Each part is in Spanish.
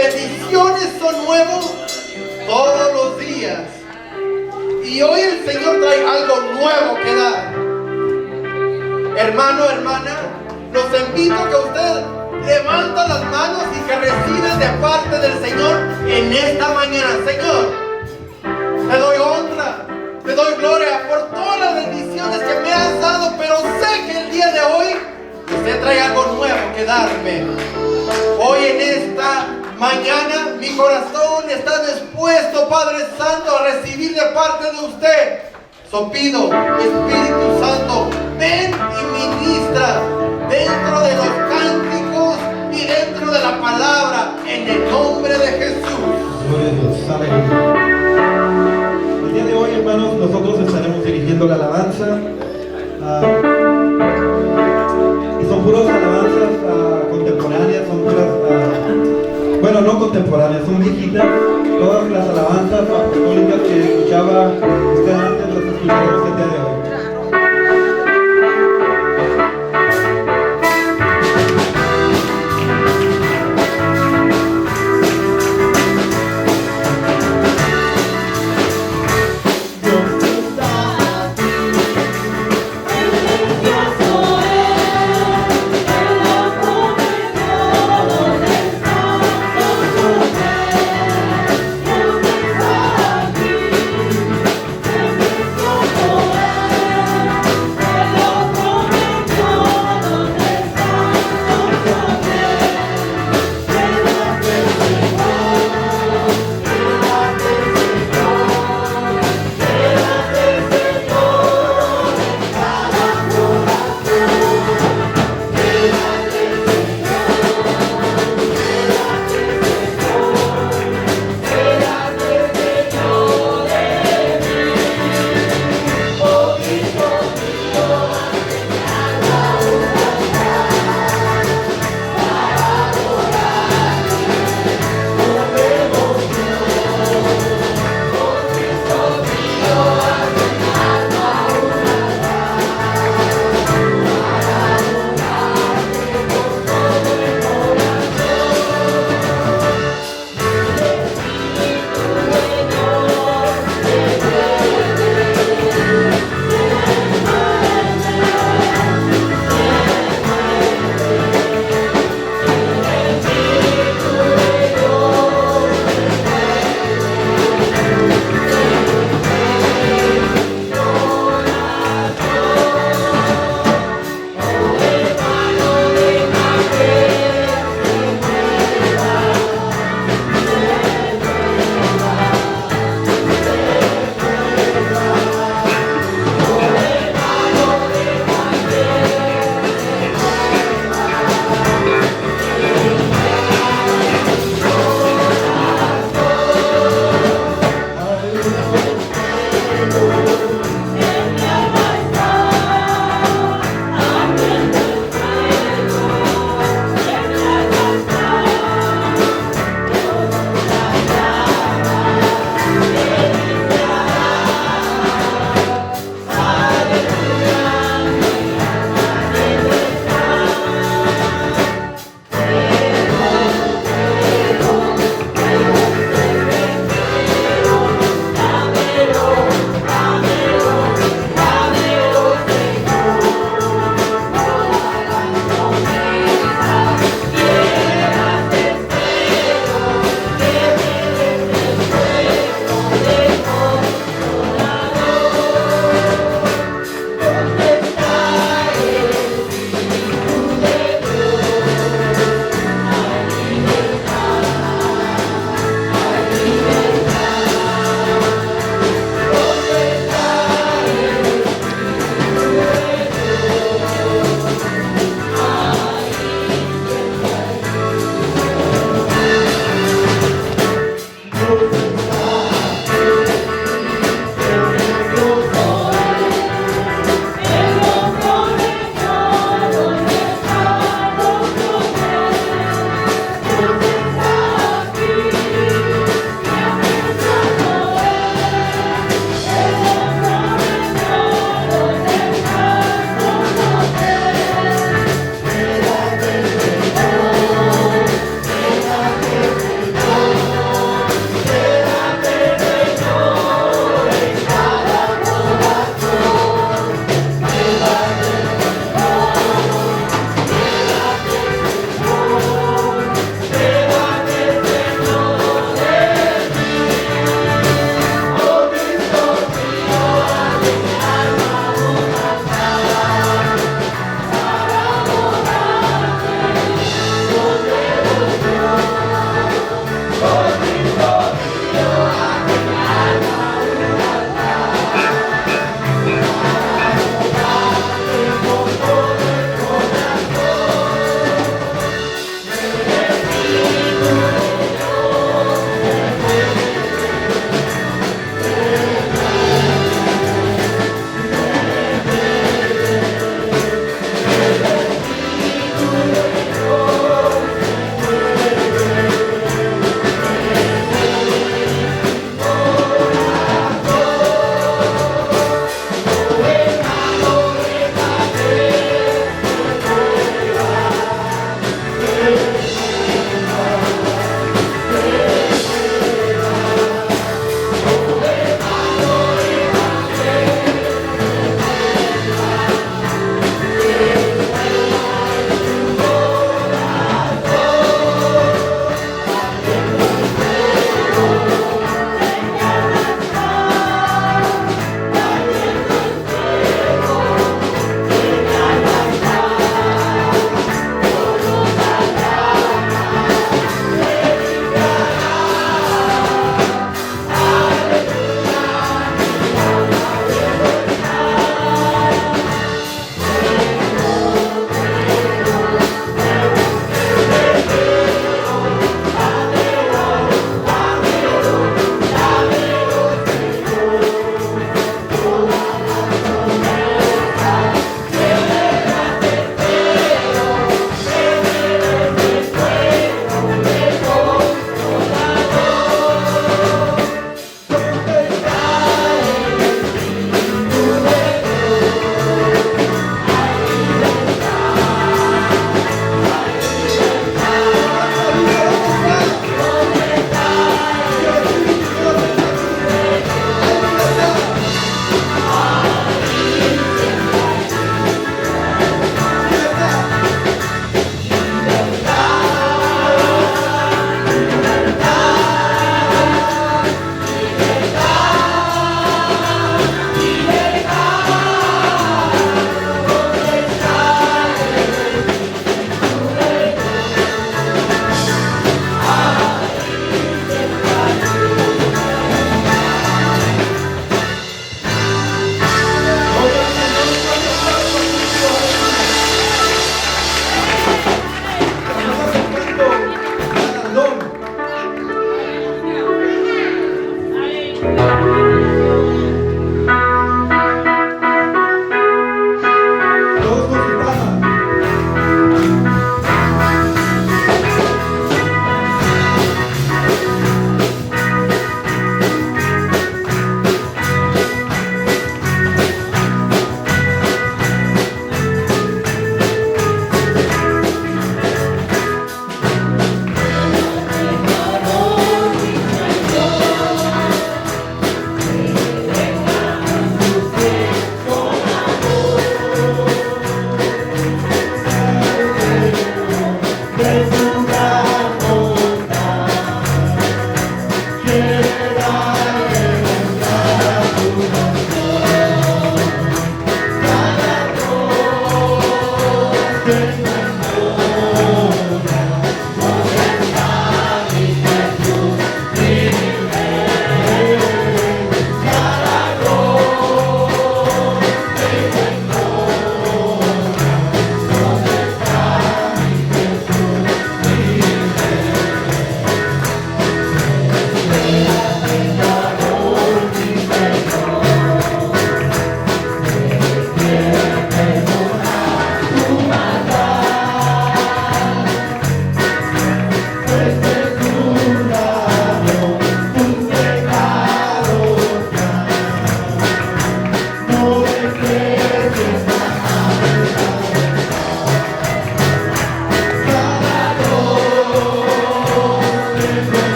bendiciones son nuevos todos los días. Y hoy el Señor trae algo nuevo que dar. Hermano, hermana, los invito a que usted levanta las manos y que reciban de parte del Señor en esta mañana. Señor, te doy honra, te doy gloria por todas las bendiciones que me has dado, pero sé que el día de hoy usted trae algo nuevo que darme. Hoy en esta mañana mi corazón está dispuesto, Padre Santo, a recibir de parte de usted. So pido, Espíritu Santo, ven y ministra dentro de los cánticos y dentro de la palabra, en el nombre de Jesús. Gloria a Dios, aleluya. El día de hoy, hermanos, nosotros estaremos dirigiendo la alabanza. Y son puras alabanzas contemporáneas, son puras, bueno, no contemporáneas, son viejitas. Todas las alabanzas apostólicas que escuchaba usted antes las escucharemos el día de hoy. Poder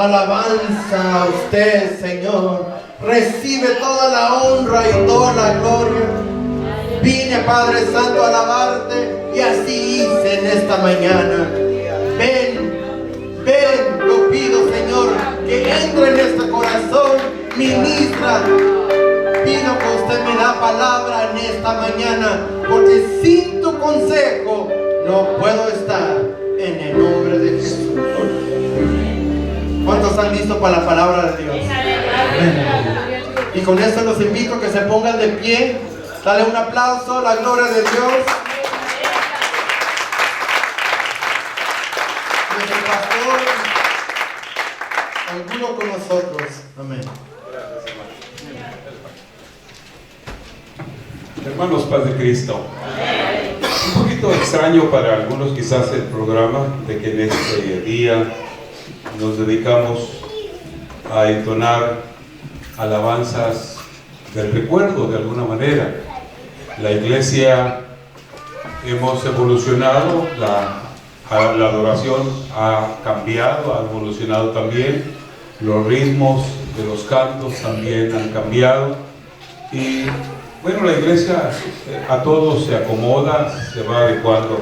alabanza a usted, Señor. Recibe toda la honra y toda la gloria. Vine, Padre Santo, a alabarte y así hice en esta mañana. Ven, ven, lo pido, Señor, que entre en este corazón, ministra. Pido que usted me da palabra en esta mañana, porque sin tu consejo no puedo estar, en el nombre de Jesús. ¿Cuántos están listos para la palabra de Dios? Y con esto los invito a que se pongan de pie. Dale un aplauso a la gloria de Dios. Nuestro pastor, alguno con nosotros. Amén. Hermanos, paz de Cristo. Un poquito extraño para algunos quizás el programa de que en este día nos dedicamos a entonar alabanzas del recuerdo de alguna manera. La iglesia hemos evolucionado, la adoración ha cambiado, ha evolucionado también, los ritmos de los cantos también han cambiado y bueno, la iglesia a todos se acomoda, se va adecuando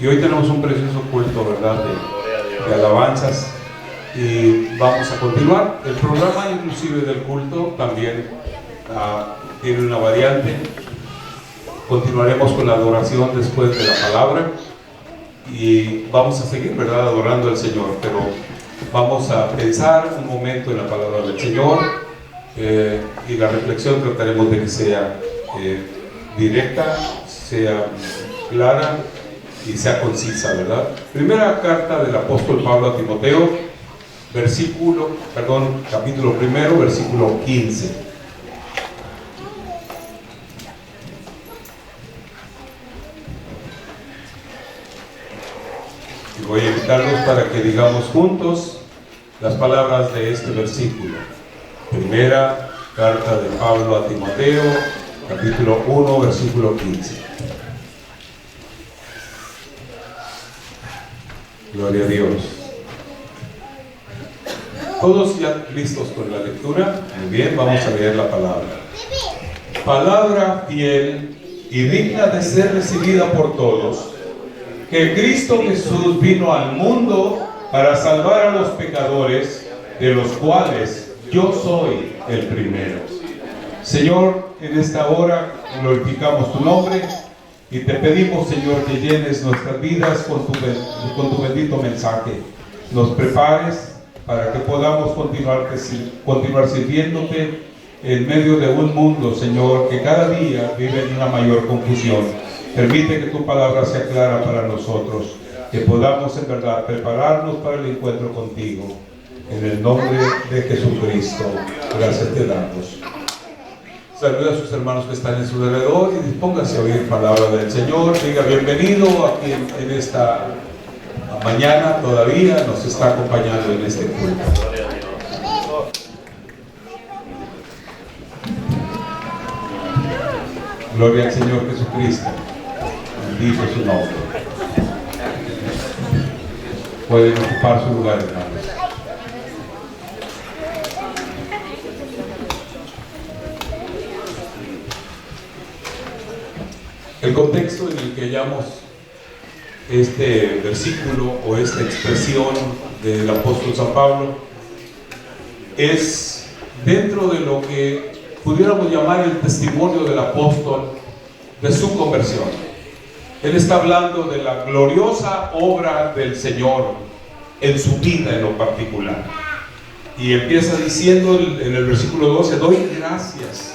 y hoy tenemos un precioso culto, ¿verdad?, de alabanzas y vamos a continuar. El programa inclusive del culto también tiene una variante. Continuaremos con la adoración después de la palabra y vamos a seguir, ¿verdad?, adorando al Señor, pero vamos a pensar un momento en la palabra del Señor. Y la reflexión trataremos de que sea directa, sea clara y sea concisa, ¿verdad? Primera carta del apóstol Pablo a Timoteo, capítulo 1, versículo 15. Y voy a invitarlos para que digamos juntos las palabras de este versículo. Primera carta de Pablo a Timoteo, capítulo 1, versículo 15. Gloria a Dios. ¿Todos ya listos con la lectura? Muy bien, vamos a leer la palabra. Palabra fiel y digna de ser recibida por todos, que Cristo Jesús vino al mundo para salvar a los pecadores, de los cuales yo soy el primero. Señor, en esta hora glorificamos tu nombre y te pedimos, Señor, que llenes nuestras vidas con tu bendito mensaje. Nos prepares para que podamos continuar sirviéndote en medio de un mundo, Señor, que cada día vive en una mayor confusión. Permite que tu palabra sea clara para nosotros, que podamos en verdad prepararnos para el encuentro contigo. En el nombre de Jesucristo, gracias te damos. Saluda a sus hermanos que están en su alrededor y dispóngase a oír palabra del Señor. Diga bienvenido aquí en esta mañana, todavía nos está acompañando en este culto. Gloria al Señor Jesucristo. Bendito su nombre. Pueden ocupar su lugar, hermanos. El contexto en el que hallamos este versículo o esta expresión del apóstol San Pablo es dentro de lo que pudiéramos llamar el testimonio del apóstol de su conversión. Él está hablando de la gloriosa obra del Señor en su vida en lo particular. Y empieza diciendo en el versículo 12: doy gracias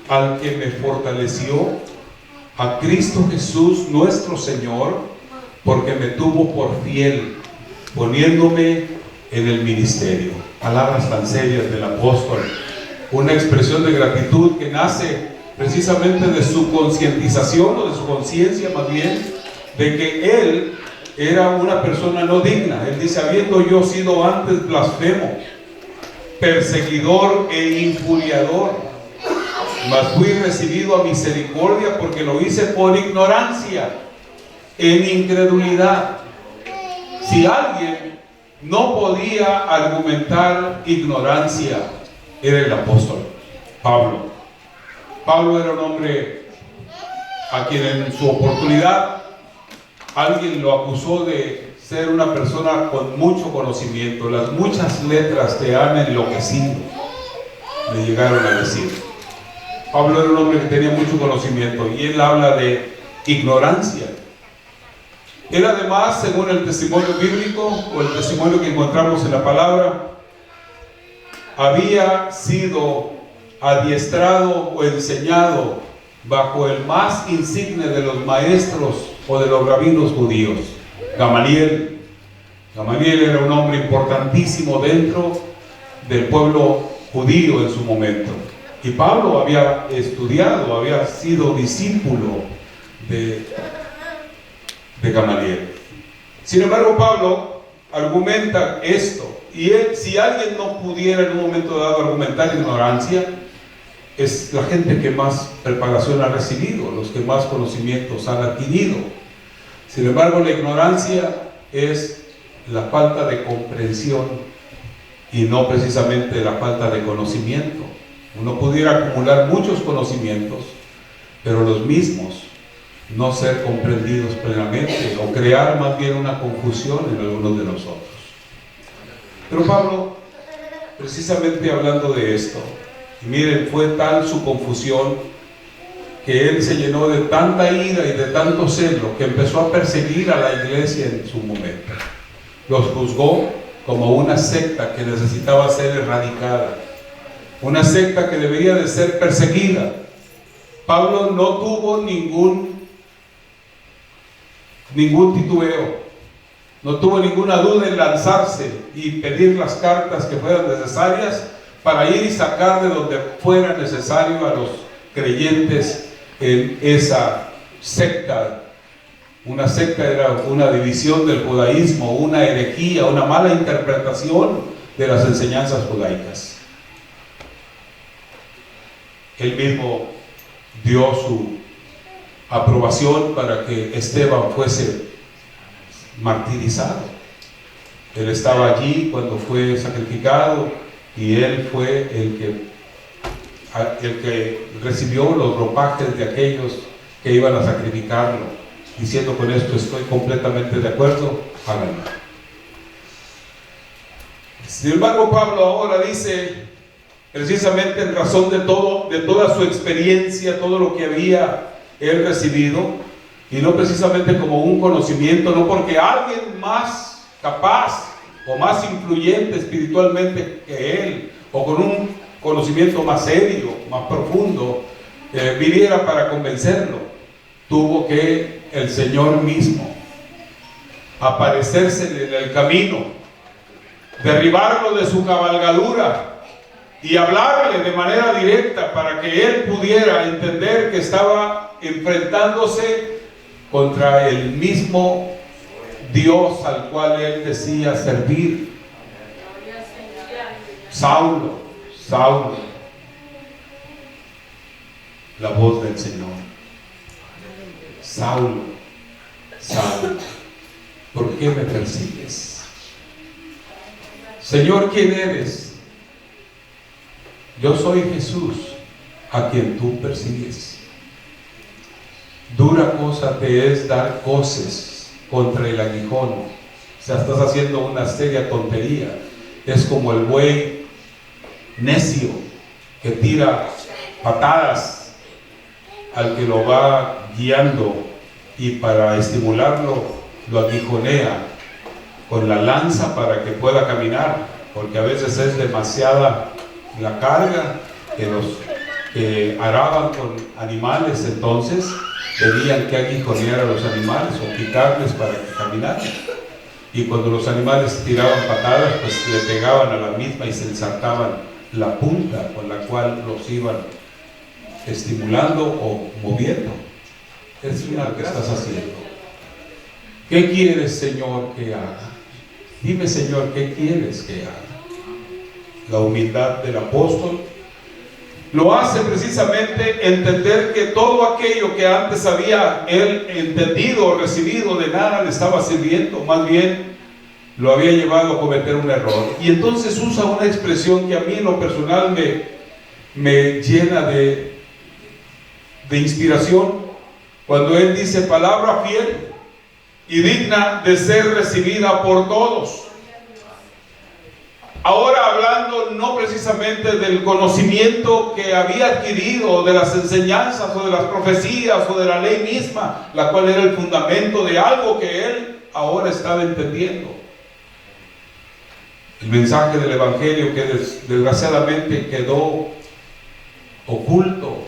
al que me fortaleció, a Cristo Jesús nuestro Señor, porque me tuvo por fiel, poniéndome en el ministerio. Palabras tan serias del apóstol, una expresión de gratitud que nace precisamente de su concientización, o de su conciencia más bien, de que él era una persona no digna. Él dice: habiendo yo sido antes blasfemo, perseguidor e injuriador, mas fui recibido a misericordia porque lo hice por ignorancia, en incredulidad. Si alguien no podía argumentar ignorancia, era el apóstol Pablo. Pablo era un hombre a quien en su oportunidad alguien lo acusó de ser una persona con mucho conocimiento. Las muchas letras te han enloquecido, le llegaron a decir. Pablo era un hombre que tenía mucho conocimiento y él habla de ignorancia. Él además, según el testimonio bíblico o el testimonio que encontramos en la palabra, había sido adiestrado o enseñado bajo el más insigne de los maestros o de los rabinos judíos, Gamaliel. Gamaliel era un hombre importantísimo dentro del pueblo judío en su momento. Y Pablo había estudiado, había sido discípulo de Gamaliel. Sin embargo, Pablo argumenta esto. Y él, si alguien no pudiera en un momento dado argumentar ignorancia, es la gente que más preparación ha recibido, los que más conocimientos han adquirido. Sin embargo, la ignorancia es la falta de comprensión y no precisamente la falta de conocimiento. Uno pudiera acumular muchos conocimientos, pero los mismos no ser comprendidos plenamente o crear más bien una confusión en algunos de nosotros. Pero Pablo, precisamente hablando de esto, y miren, fue tal su confusión que él se llenó de tanta ira y de tanto celo que empezó a perseguir a la iglesia en su momento. Los juzgó como una secta que necesitaba ser erradicada, una secta que debería de ser perseguida. Pablo no tuvo ningún titubeo, no tuvo ninguna duda en lanzarse y pedir las cartas que fueran necesarias para ir y sacar de donde fuera necesario a los creyentes en esa secta. Una secta era una división del judaísmo, una herejía, una mala interpretación de las enseñanzas judaicas. Él mismo dio su aprobación para que Esteban fuese martirizado. Él estaba allí cuando fue sacrificado y él fue el que recibió los ropajes de aquellos que iban a sacrificarlo, diciendo: con esto estoy completamente de acuerdo, háganlo. Sin embargo, Pablo ahora dice, precisamente en razón de toda su experiencia, todo lo que había él recibido, y no precisamente como un conocimiento, no porque alguien más capaz o más influyente espiritualmente que él, o con un conocimiento más serio, más profundo, viniera para convencerlo. Tuvo que el Señor mismo aparecerse en el camino, derribarlo de su cabalgadura y hablarle de manera directa para que él pudiera entender que estaba enfrentándose contra el mismo Dios al cual él decía servir. Saulo, Saulo, la voz del Señor. Saulo, Saulo, ¿por qué me persigues? Señor, ¿quién eres? Yo soy Jesús, a quien tú persigues. Dura cosa te es dar coces contra el aguijón. O sea, estás haciendo una seria tontería. Es como el buey necio que tira patadas al que lo va guiando, y para estimularlo lo aguijonea con la lanza para que pueda caminar, porque a veces es demasiada la carga que los que araban con animales, entonces tenían que aguijonear a los animales o picarles para que caminaran, y cuando los animales tiraban patadas, pues le pegaban a la misma y se ensartaban la punta con la cual los iban estimulando o moviendo. Es lo que estás haciendo. ¿Qué quieres, Señor, que haga? Dime, Señor, ¿qué quieres que haga? La humildad del apóstol lo hace precisamente entender que todo aquello que antes había él entendido o recibido de nada le estaba sirviendo. Más bien lo había llevado a cometer un error. Y entonces usa una expresión que a mí en lo personal me llena de inspiración, cuando él dice: palabra fiel y digna de ser recibida por todos. Ahora hablando no precisamente del conocimiento que había adquirido, de las enseñanzas o de las profecías o de la ley misma, la cual era el fundamento de algo que él ahora estaba entendiendo. El mensaje del Evangelio que desgraciadamente quedó oculto,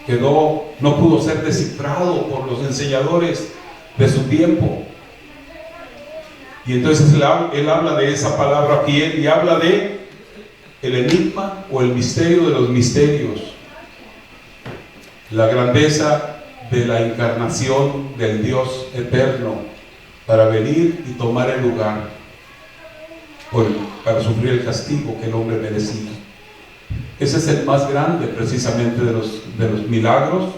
no pudo ser descifrado por los enseñadores de su tiempo. Y entonces él habla de esa palabra fiel y habla de el enigma o el misterio de los misterios, la grandeza de la encarnación del Dios eterno para venir y tomar el lugar para sufrir el castigo que el hombre merecía. Ese es el más grande precisamente de los milagros,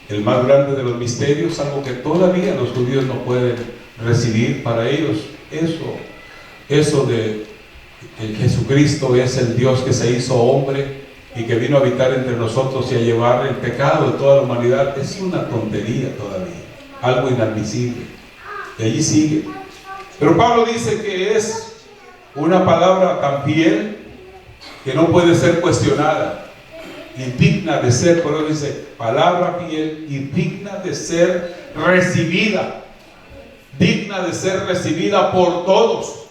el más grande de los misterios, algo que todavía los judíos no pueden recibir. Para ellos eso de que Jesucristo es el Dios que se hizo hombre y que vino a habitar entre nosotros y a llevar el pecado de toda la humanidad, es una tontería todavía, algo inadmisible. Y allí sigue. Pero Pablo dice que es una palabra tan fiel que no puede ser cuestionada y digna de ser, por eso dice, palabra fiel y digna de ser recibida, digna de ser recibida por todos.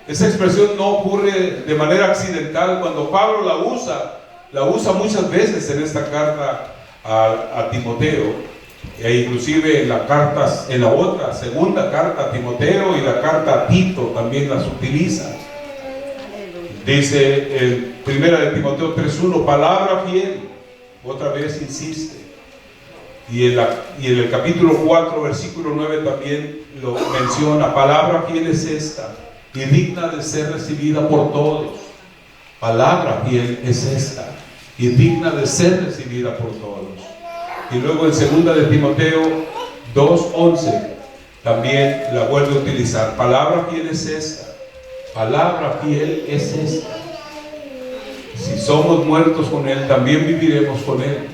Esa expresión no ocurre de manera accidental. Cuando Pablo la usa muchas veces en esta carta a Timoteo, e inclusive en la otra segunda carta a Timoteo y la carta a Tito también las utiliza. Dice en primera de Timoteo 3:1, palabra fiel, otra vez insiste. Y en el capítulo 4, versículo 9 también lo menciona, palabra fiel es esta, y digna de ser recibida por todos. Palabra fiel es esta, y digna de ser recibida por todos. Y luego en segunda de Timoteo 2:11 también la vuelve a utilizar, palabra fiel es esta, palabra fiel es esta. Si somos muertos con Él, también viviremos con Él.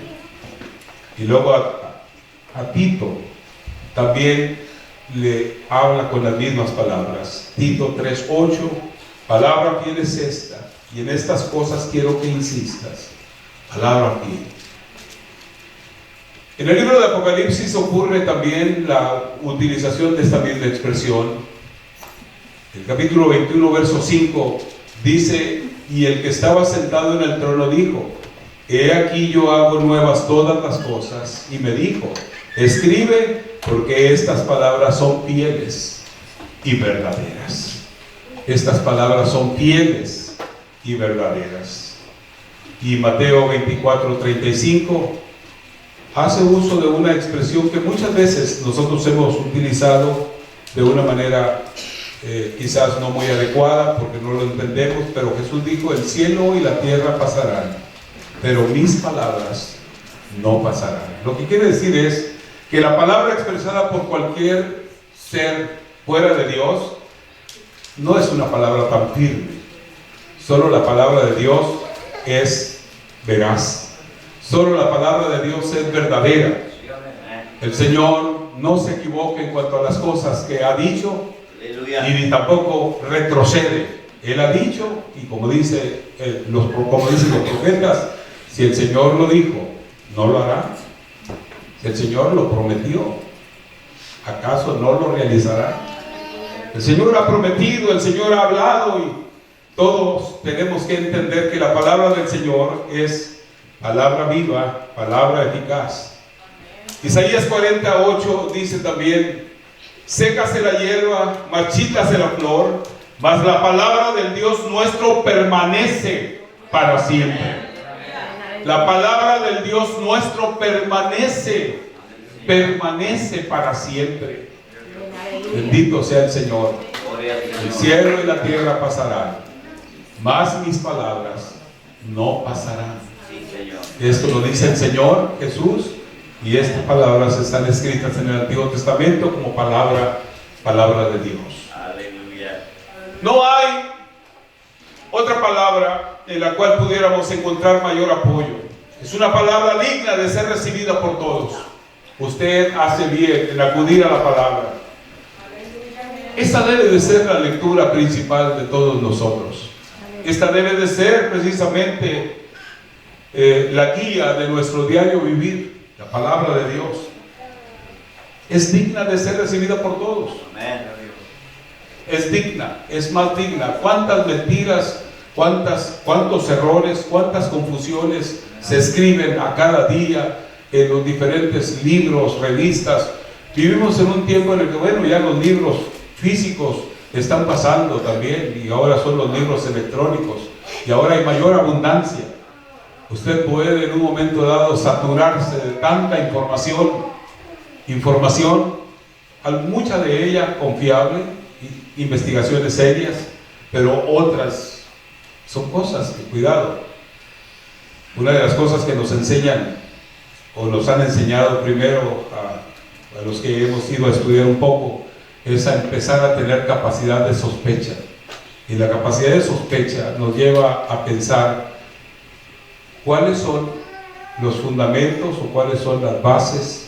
Y luego a Tito también le habla con las mismas palabras. Tito 3:8, palabra fiel es esta, y en estas cosas quiero que insistas. Palabra fiel. En el libro de Apocalipsis ocurre también la utilización de esta misma expresión. El capítulo 21, verso 5 dice: y el que estaba sentado en el trono dijo: he aquí yo hago nuevas todas las cosas. Y me dijo: escribe, porque estas palabras son fieles y verdaderas. Estas palabras son fieles y verdaderas. Y Mateo 24:35 hace uso de una expresión que muchas veces nosotros hemos utilizado de una manera quizás no muy adecuada porque no lo entendemos, pero Jesús dijo: el cielo y la tierra pasarán, pero mis palabras no pasarán. Lo que quiere decir es que la palabra expresada por cualquier ser fuera de Dios no es una palabra tan firme. Solo la palabra de Dios es veraz. Solo la palabra de Dios es verdadera. El Señor no se equivoca en cuanto a las cosas que ha dicho, y ni tampoco retrocede. Él ha dicho, y como dicen los profetas, si el Señor lo dijo, no lo hará. Si el Señor lo prometió, ¿acaso no lo realizará? El Señor ha prometido, el Señor ha hablado, y todos tenemos que entender que la palabra del Señor es palabra viva, palabra eficaz. Isaías 40:8 dice también: sécase la hierba, marchítase la flor, mas la palabra del Dios nuestro permanece para siempre. La palabra del Dios nuestro permanece para siempre. Bendito sea el Señor. El cielo y la tierra pasarán, mas mis palabras no pasarán. Esto lo dice el Señor Jesús, y estas palabras están escritas en el Antiguo Testamento como palabra de Dios. No hay otra palabra en la cual pudiéramos encontrar mayor apoyo. Es una palabra digna de ser recibida por todos. Usted hace bien en acudir a la palabra. Esta debe de ser la lectura principal de todos nosotros. Esta debe de ser precisamente la guía de nuestro diario vivir, la palabra de Dios. Es digna de ser recibida por todos. Es digna, es más digna. ¿Cuántas mentiras, cuántos errores, cuántas confusiones se escriben a cada día en los diferentes libros, revistas? Vivimos en un tiempo en el que, bueno, ya los libros físicos están pasando también, y ahora son los libros electrónicos, y ahora hay mayor abundancia. Usted puede en un momento dado saturarse de tanta información, mucha de ella confiable, investigaciones serias, pero otras son cosas, cuidado. Una de las cosas que nos enseñan, o nos han enseñado primero a los que hemos ido a estudiar un poco, es a empezar a tener capacidad de sospecha. Y la capacidad de sospecha nos lleva a pensar cuáles son los fundamentos o cuáles son las bases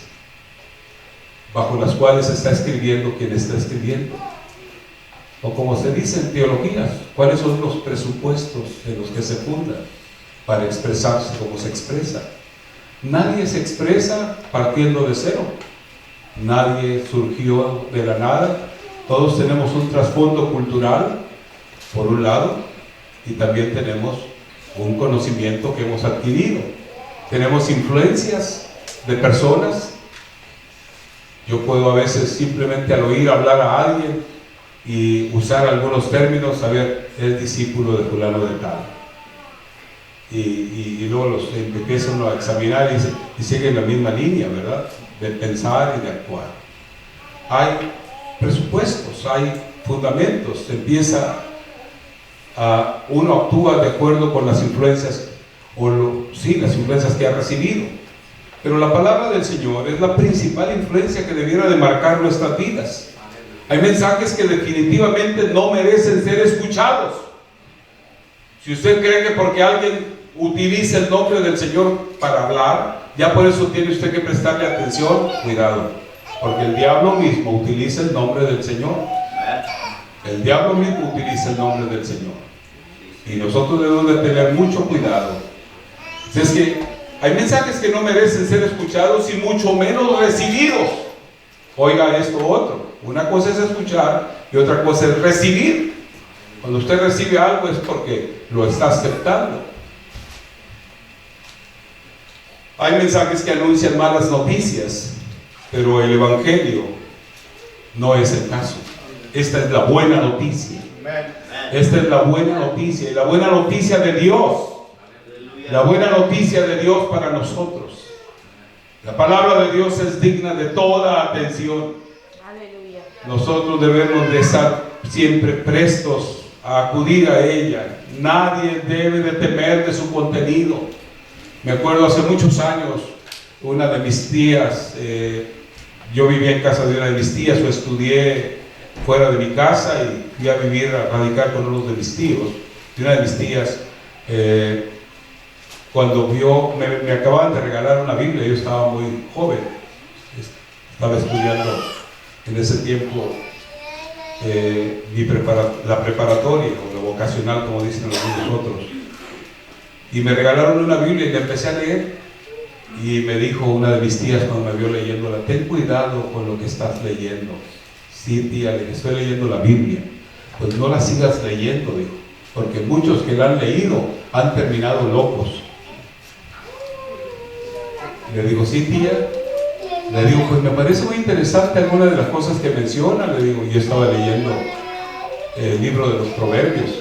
bajo las cuales está escribiendo quien está escribiendo. O como se dice en teologías, cuáles son los presupuestos en los que se fundan para expresarse como se expresa. Nadie se expresa partiendo de cero. Nadie surgió de la nada. Todos tenemos un trasfondo cultural, por un lado, y también tenemos un conocimiento que hemos adquirido. Tenemos influencias de personas. Yo puedo a veces simplemente al oír hablar a alguien y usar algunos términos, saber, es discípulo de fulano de tal. Y luego los empieza uno a examinar y sigue en la misma línea, ¿verdad? De pensar y de actuar. Hay presupuestos, hay fundamentos, uno actúa de acuerdo con las influencias, las influencias que ha recibido. Pero la palabra del Señor es la principal influencia que debiera de marcar nuestras vidas. Hay mensajes que definitivamente no merecen ser escuchados. Si usted cree que porque alguien utiliza el nombre del Señor para hablar, ya por eso tiene usted que prestarle atención, cuidado, porque el diablo mismo utiliza el nombre del Señor. El diablo mismo utiliza el nombre del Señor. Y nosotros debemos de tener mucho cuidado. Es que hay mensajes que no merecen ser escuchados y mucho menos recibidos. Oiga esto otro. Una cosa es escuchar y otra cosa es recibir. Cuando usted recibe algo es porque lo está aceptando. Hay mensajes que anuncian malas noticias, pero el Evangelio no es el caso. Esta es la buena noticia. Esta es la buena noticia, y la buena noticia de Dios. La buena noticia de Dios para nosotros. La palabra de Dios es digna de toda atención. Nosotros debemos de estar siempre prestos a acudir a ella. Nadie debe de temer de su contenido. Me acuerdo hace muchos años, una de mis tías, yo vivía en casa de una de mis tías, o estudié fuera de mi casa y fui a vivir, a radicar con uno de mis tíos. Y una de mis tías, cuando vio, me acababan de regalar una Biblia, yo estaba muy joven, estaba estudiando en ese tiempo la preparatoria o la vocacional, como dicen algunos otros. Y me regalaron una Biblia y la empecé a leer. Y me dijo una de mis tías cuando me vio leyéndola: ten cuidado con lo que estás leyendo. Sí, tía, le estoy leyendo la Biblia. Pues no la sigas leyendo, dijo, porque muchos que la han leído han terminado locos. Le digo: sí, tía. Le digo: pues me parece muy interesante alguna de las cosas que menciona. Le digo: yo estaba leyendo el libro de los Proverbios.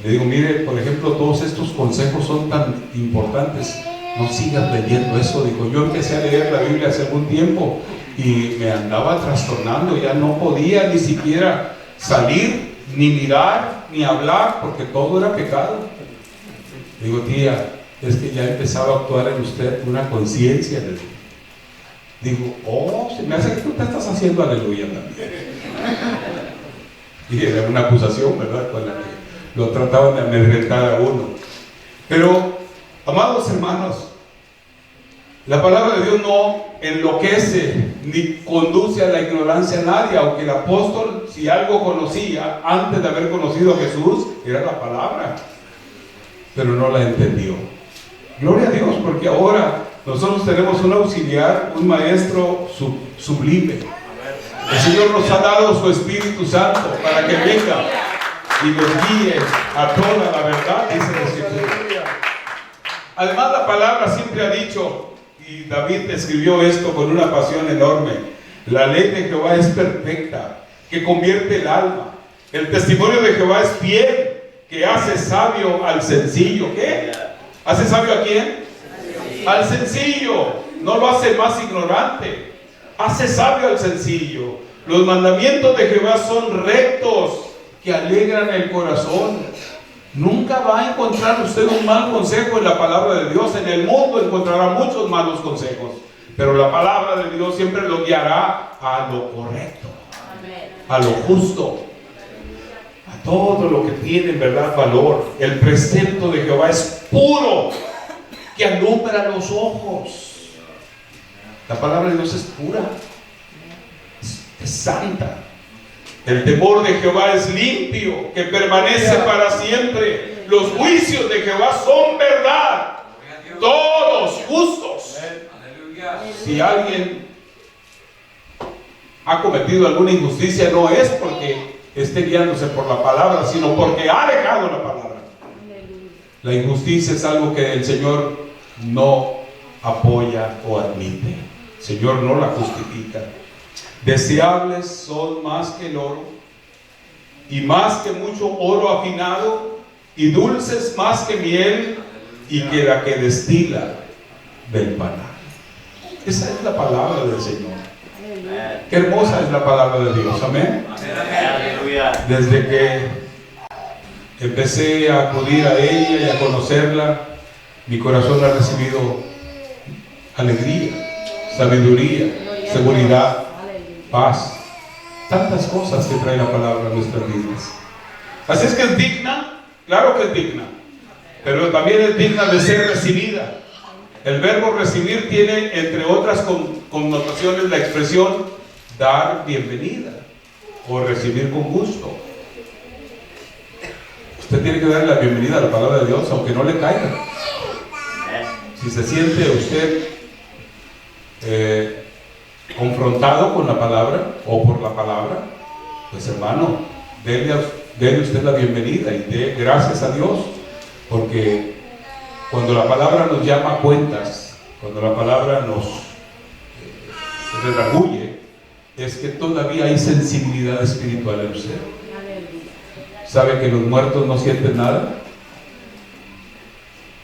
Le digo: mire, por ejemplo, todos estos consejos son tan importantes, no sigas leyendo eso. Dijo: yo empecé a leer la Biblia hace algún tiempo y me andaba trastornando, ya no podía ni siquiera salir, ni mirar, ni hablar, porque todo era pecado. Le digo: tía, es que ya empezaba a actuar en usted una conciencia. Le digo. Digo: oh, se me hace que tú te estás haciendo aleluya también. Y era una acusación, ¿verdad?, con la que lo trataban de amedrentar a uno. Pero, amados hermanos, la palabra de Dios no enloquece ni conduce a la ignorancia a nadie, aunque el apóstol, si algo conocía antes de haber conocido a Jesús, era la palabra, pero no la entendió. Gloria a Dios, porque ahora nosotros tenemos un auxiliar, un maestro sublime. El Señor nos ha dado su Espíritu Santo para que venga y nos guíe a toda la verdad, dice la Escritura. Además, la palabra siempre ha dicho, y David escribió esto con una pasión enorme: la ley de Jehová es perfecta, que convierte el alma. El testimonio de Jehová es fiel, que hace sabio al sencillo. ¿Qué? ¿Hace sabio a quién? Al sencillo. No lo hace más ignorante, hace sabio al sencillo. Los mandamientos de Jehová son rectos, que alegran el corazón. Nunca va a encontrar usted un mal consejo en la palabra de Dios. En el mundo encontrará muchos malos consejos, pero la palabra de Dios siempre lo guiará a lo correcto, a lo justo, a todo lo que tiene en verdad valor. El precepto de Jehová es puro, que alumbra los ojos. La palabra de Dios es pura, es santa. El temor de Jehová es limpio, que permanece para siempre. Los juicios de Jehová son verdad, todos justos. Si alguien ha cometido alguna injusticia, no es porque esté guiándose por la palabra, sino porque ha dejado la palabra. La injusticia es algo que el Señor no apoya o admite. El Señor no la justifica. Deseables son más que el oro, y más que mucho oro afinado, y dulces más que miel, y que la que destila del panal. Esa es la palabra del Señor. Qué hermosa es la palabra de Dios. Amén. Desde que empecé a acudir a ella y a conocerla, mi corazón ha recibido alegría, sabiduría, seguridad, paz, tantas cosas que trae la palabra a nuestras vidas. Así es que es digna, claro que es digna, pero también es digna de ser recibida. El verbo recibir tiene, entre otras connotaciones, la expresión dar bienvenida o recibir con gusto. Usted tiene que darle la bienvenida a la palabra de Dios, aunque no le caiga. Si se siente usted confrontado con la palabra o por la palabra, pues hermano, dele usted la bienvenida y dé gracias a Dios, porque cuando la palabra nos llama a cuentas, cuando la palabra nos redarguye, es que todavía hay sensibilidad espiritual en usted. ¿Sabe que los muertos no sienten nada?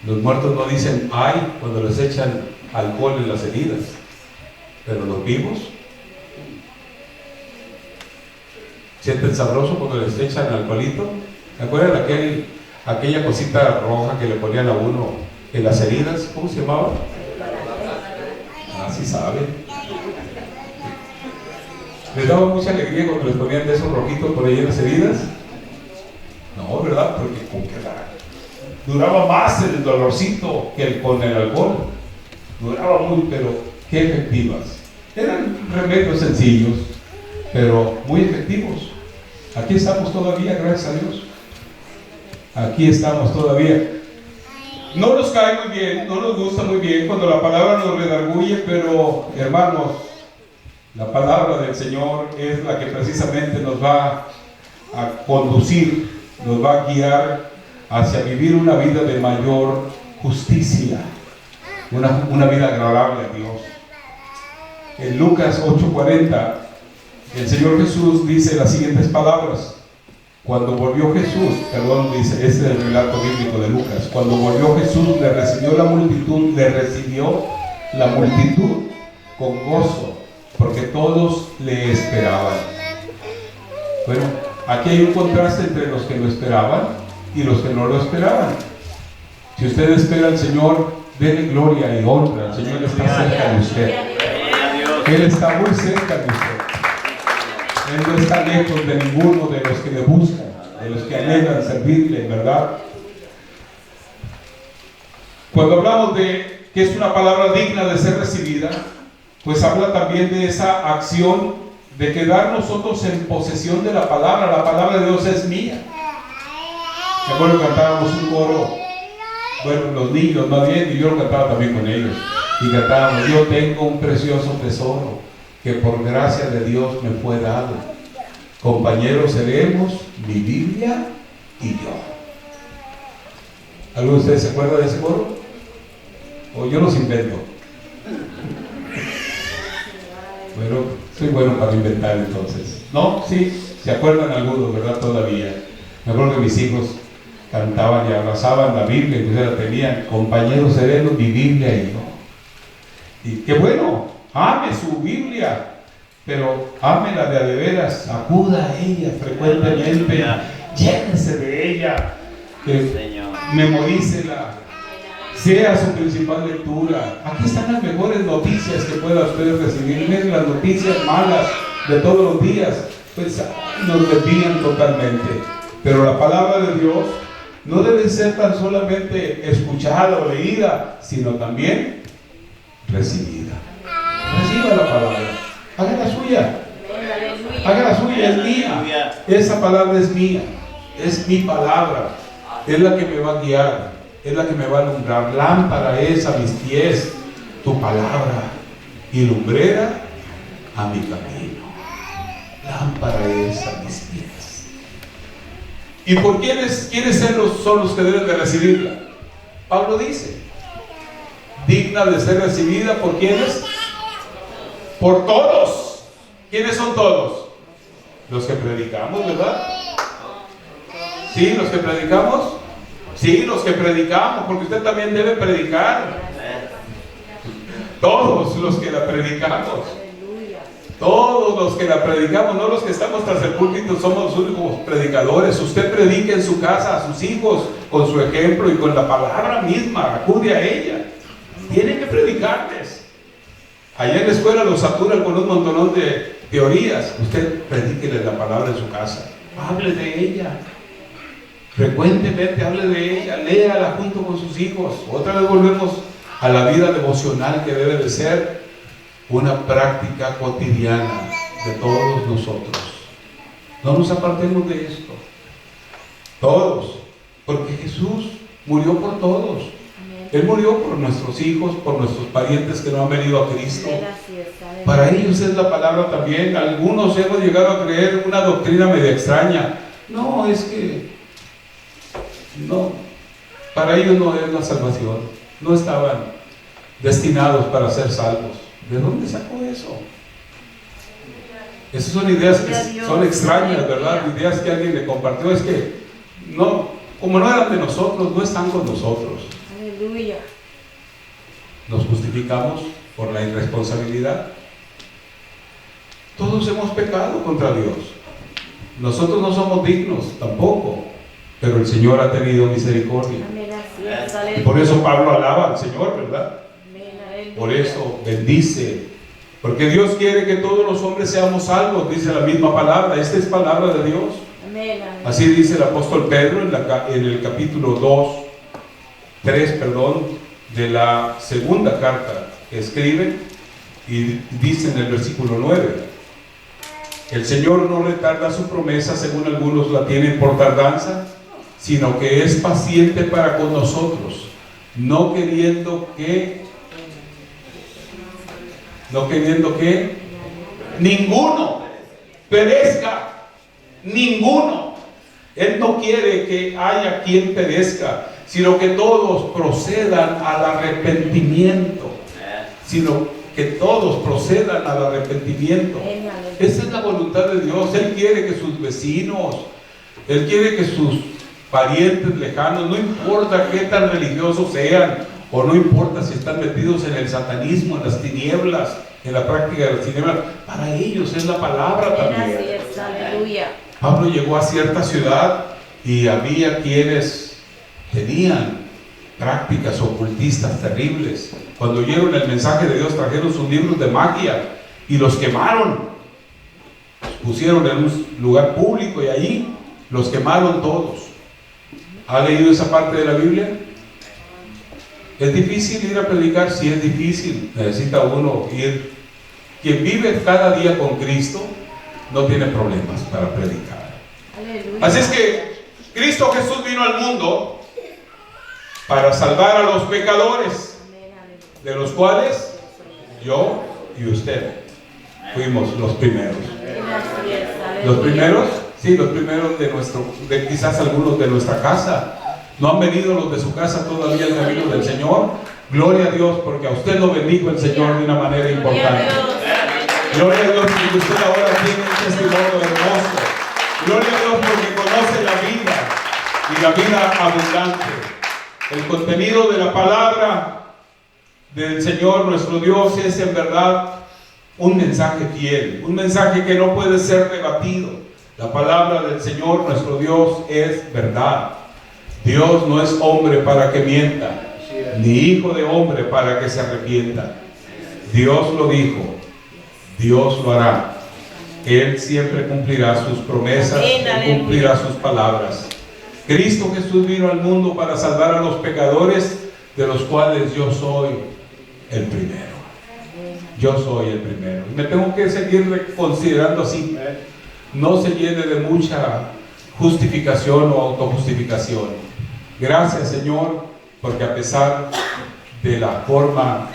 Los muertos no dicen ay cuando les echan alcohol en las heridas, pero los vivos sienten sabroso cuando les echan alcoholito. ¿Se acuerdan de aquella cosita roja que le ponían a uno en las heridas? ¿Cómo se llamaba? Ah, sí sabe. ¿Les daba mucha alegría cuando les ponían de esos rojitos por ahí en las heridas? No, ¿verdad? Porque con que duraba más el dolorcito que con el alcohol. Duraba muy, pero qué efectivas. Eran remedios sencillos, pero muy efectivos. Aquí estamos todavía, gracias a Dios. Aquí estamos todavía. No nos cae muy bien, no nos gusta muy bien cuando la palabra nos redarguye, pero hermanos, la palabra del Señor es la que precisamente nos va a conducir, nos va a guiar hacia vivir una vida de mayor justicia, una vida agradable a Dios. En Lucas 8:40, el Señor Jesús dice las siguientes palabras. Cuando volvió Jesús, dice, este es el relato bíblico de Lucas. Cuando volvió Jesús, le recibió la multitud con gozo, porque todos le esperaban. Bueno, aquí hay un contraste entre los que lo esperaban y los que no lo esperaban. Si usted espera al Señor, denle gloria y honra. El Señor está cerca de usted. Él está muy cerca de usted. Él no está lejos de ninguno de los que le buscan, de los que anhelan servirle, ¿verdad? Cuando hablamos de que es una palabra digna de ser recibida, pues habla también de esa acción de quedar nosotros en posesión de la palabra de Dios es mía. Me acuerdo que cantábamos un coro, bueno, los niños más bien, y yo lo cantaba también con ellos, y cantábamos: yo tengo un precioso tesoro que por gracia de Dios me fue dado. Compañeros seremos mi Biblia y yo. ¿Alguno de ustedes se acuerda de ese coro? O yo los invento. Bueno, soy bueno para inventar entonces. ¿No? Sí, se acuerdan algunos, ¿verdad? Todavía. Me acuerdo que mis hijos cantaban y abrazaban la Biblia, y la tenían: compañeros serenos, mi Biblia y yo. Y qué bueno, ame su Biblia, pero ámela de veras, acuda a ella frecuentemente, llénese de ella, memorícela, sea su principal lectura. Aquí están las mejores noticias que pueda usted recibir. Miren, las noticias malas de todos los días, pues nos desvían totalmente. Pero la palabra de Dios no debe ser tan solamente escuchada o leída, sino también recibida. Reciba la palabra, haga la suya, haga la suya, es mía. Esa palabra es mía, es mi palabra, es la que me va a guiar, es la que me va a alumbrar. Lámpara es a mis pies tu palabra y lumbrera a mi camino. Lámpara es a mis pies. ¿Y por quiénes son los que deben de recibirla? Pablo dice: digna de ser recibida por quiénes? Por todos. ¿Quiénes son todos? Los que predicamos, ¿verdad? ¿Sí? ¿Los que predicamos? Sí, los que predicamos, porque usted también debe predicar. Todos los que la predicamos. Todos los que la predicamos, no los que estamos tras el púlpito somos los únicos predicadores. Usted predica en su casa a sus hijos con su ejemplo y con la palabra misma, acude a ella. Tiene que predicarles. Allá en la escuela los saturan con un montonón de teorías. Usted predíquele la palabra en su casa, hable de ella frecuentemente, hable de ella, léala junto con sus hijos. Otra vez volvemos a la vida devocional, que debe de ser una práctica cotidiana de todos nosotros. No nos apartemos de esto, todos, porque Jesús murió por todos. Él murió por nuestros hijos, por nuestros parientes que no han venido a Cristo. Para ellos es la palabra también. Algunos hemos llegado a creer una doctrina medio extraña. No, es que no, para ellos no es la salvación. No estaban destinados para ser salvos. ¿De dónde sacó eso? Esas son ideas que son extrañas, ¿verdad? Ideas que alguien le compartió. Es que no, como no eran de nosotros, no están con nosotros. Aleluya. Nos justificamos por la irresponsabilidad. Todos hemos pecado contra Dios. Nosotros no somos dignos tampoco, pero el Señor ha tenido misericordia. Y por eso Pablo alaba al Señor, ¿verdad? Por eso bendice, porque Dios quiere que todos los hombres seamos salvos, dice la misma palabra. Esta es palabra de Dios. Así dice el apóstol Pedro en el capítulo 3, de la segunda carta que escribe, y dice en el versículo 9: el Señor no retarda su promesa, según algunos la tienen por tardanza, sino que es paciente para con nosotros, no queriendo que ninguno perezca, ninguno. Él no quiere que haya quien perezca, sino que todos procedan al arrepentimiento. Esa es la voluntad de Dios. Él quiere que sus vecinos, Él quiere que sus parientes lejanos, no importa qué tan religiosos sean, o no importa si están metidos en el satanismo, en las tinieblas, en la práctica de las tinieblas, para ellos es la palabra también. Aleluya. Pablo llegó a cierta ciudad y había quienes tenían prácticas ocultistas terribles. Cuando oyeron el mensaje de Dios, trajeron sus libros de magia y los quemaron. pusieron en un lugar público y ahí los quemaron todos. ¿Ha leído esa parte de la Biblia? ¿Es difícil ir a predicar? Sí, es difícil. Necesita uno ir. Quien vive cada día con Cristo no tiene problemas para predicar. Aleluya. Así es que Cristo Jesús vino al mundo para salvar a los pecadores, de los cuales yo y usted fuimos los primeros. Los primeros, sí, los primeros de quizás algunos de nuestra casa. No han venido los de su casa todavía al camino del Señor. Gloria a Dios, porque a usted lo bendijo el Señor de una manera importante. Gloria a Dios porque usted ahora tiene un testimonio hermoso. Gloria a Dios porque conoce la vida y la vida abundante. El contenido de la palabra del Señor nuestro Dios es en verdad un mensaje fiel, un mensaje que no puede ser rebatido. La palabra del Señor nuestro Dios es verdad. Dios no es hombre para que mienta, ni hijo de hombre para que se arrepienta. Dios lo dijo, Dios lo hará. Él siempre cumplirá sus promesas, Él cumplirá sus palabras. Cristo Jesús vino al mundo para salvar a los pecadores, de los cuales yo soy el primero. Yo soy el primero. Me tengo que seguir considerando así. No se llene de mucha justificación o autojustificación. Gracias, Señor, porque a pesar de la forma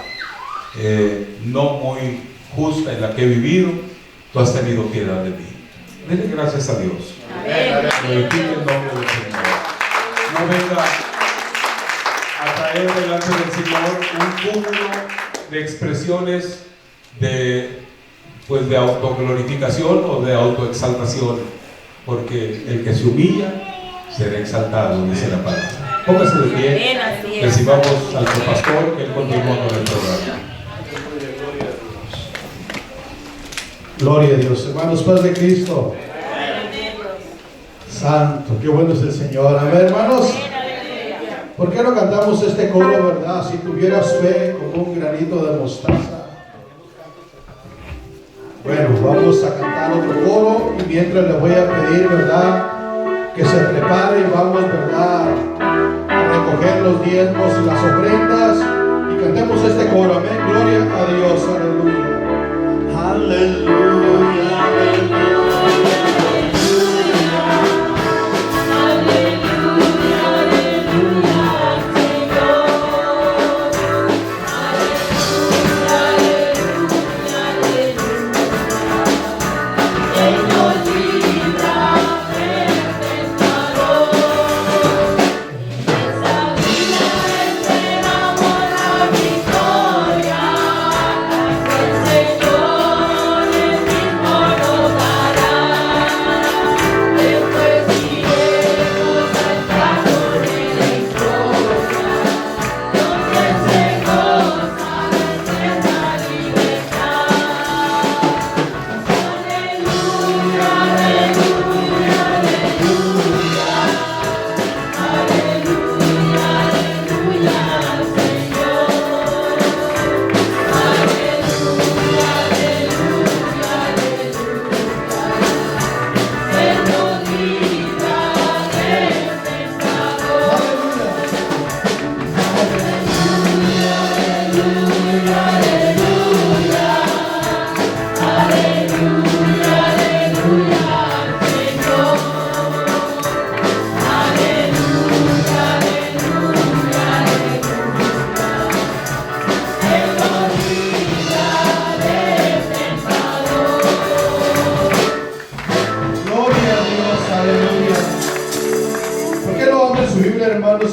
no muy justa en la que he vivido, tú has tenido piedad de mí. Dele gracias a Dios. Glorifique el nombre del Señor. No venga a traer delante del Señor un cúmulo de expresiones de autoglorificación o de autoexaltación, porque el que se humilla será exaltado, dice la palabra. Póngase de pie, recibamos al pastor que él continúa con el programa. Gloria a Dios, hermanos, paz de Cristo. Santo, qué bueno es el Señor. Amén, hermanos. ¿Por qué no cantamos este coro, verdad? Si tuvieras fe como un granito de mostaza. Bueno, vamos a cantar otro coro y mientras le voy a pedir, verdad, que se prepare y vamos, verdad, a recoger los diezmos y las ofrendas y cantemos este coro. Amén, gloria a Dios, aleluya. Aleluya, aleluya.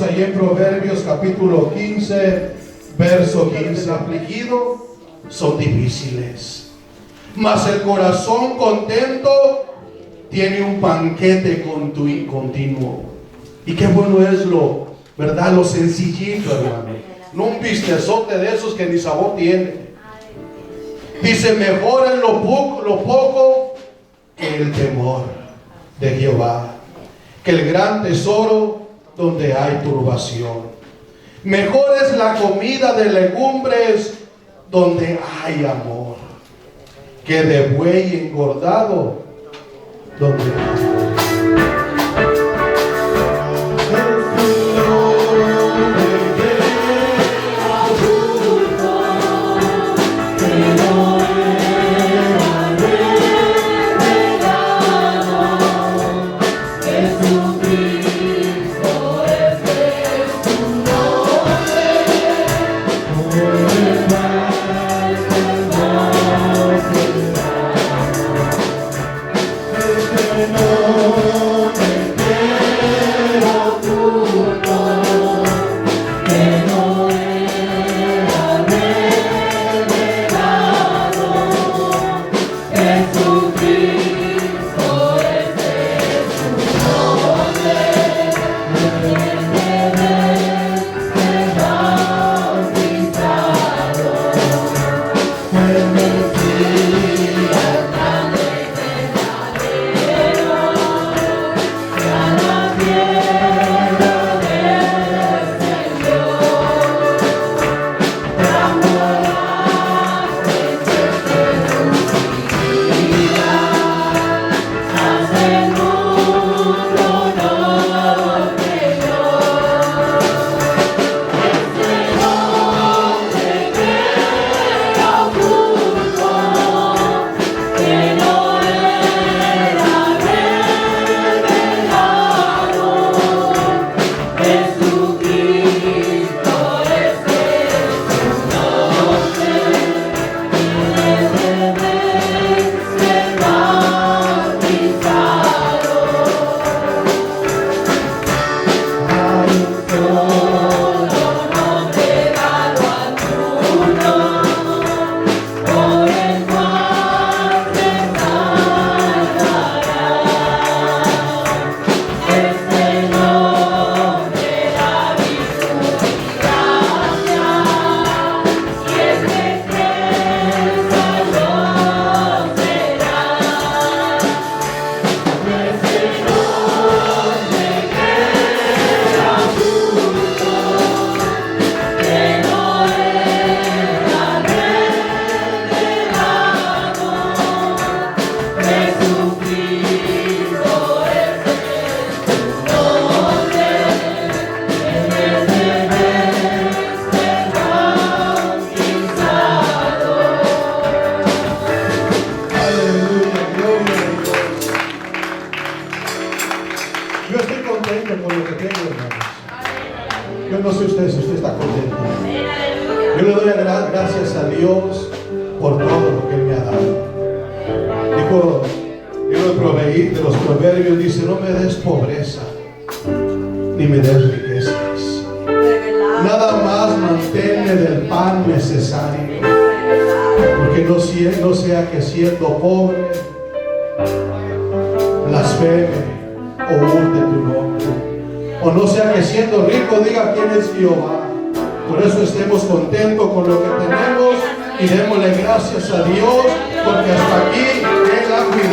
Ahí en Proverbios capítulo 15, verso 15. Afligido son difíciles, mas el corazón contento tiene un banquete continuo. Y qué bueno es ¿verdad? Lo sencillito, hermano. No un bistezote de esos que ni sabor tiene. Dice, mejor es lo poco que el temor de Jehová, que el gran tesoro donde hay turbación. Mejor es la comida de legumbres donde hay amor, que de buey engordado donde amo. Yo no sé usted si usted está contento. Yo le doy gracias a Dios por todo lo que Él me ha dado. Dijo, de los proverbios dice, no me des pobreza, ni me des riquezas. Nada más manténme del pan necesario. Porque no sea que siendo pobre, blasfeme o hurte tu nombre. O no sea que siendo rico diga quién es Jehová. Por eso estemos contentos con lo que tenemos y démosle gracias a Dios, porque hasta aquí Él ha cuidado.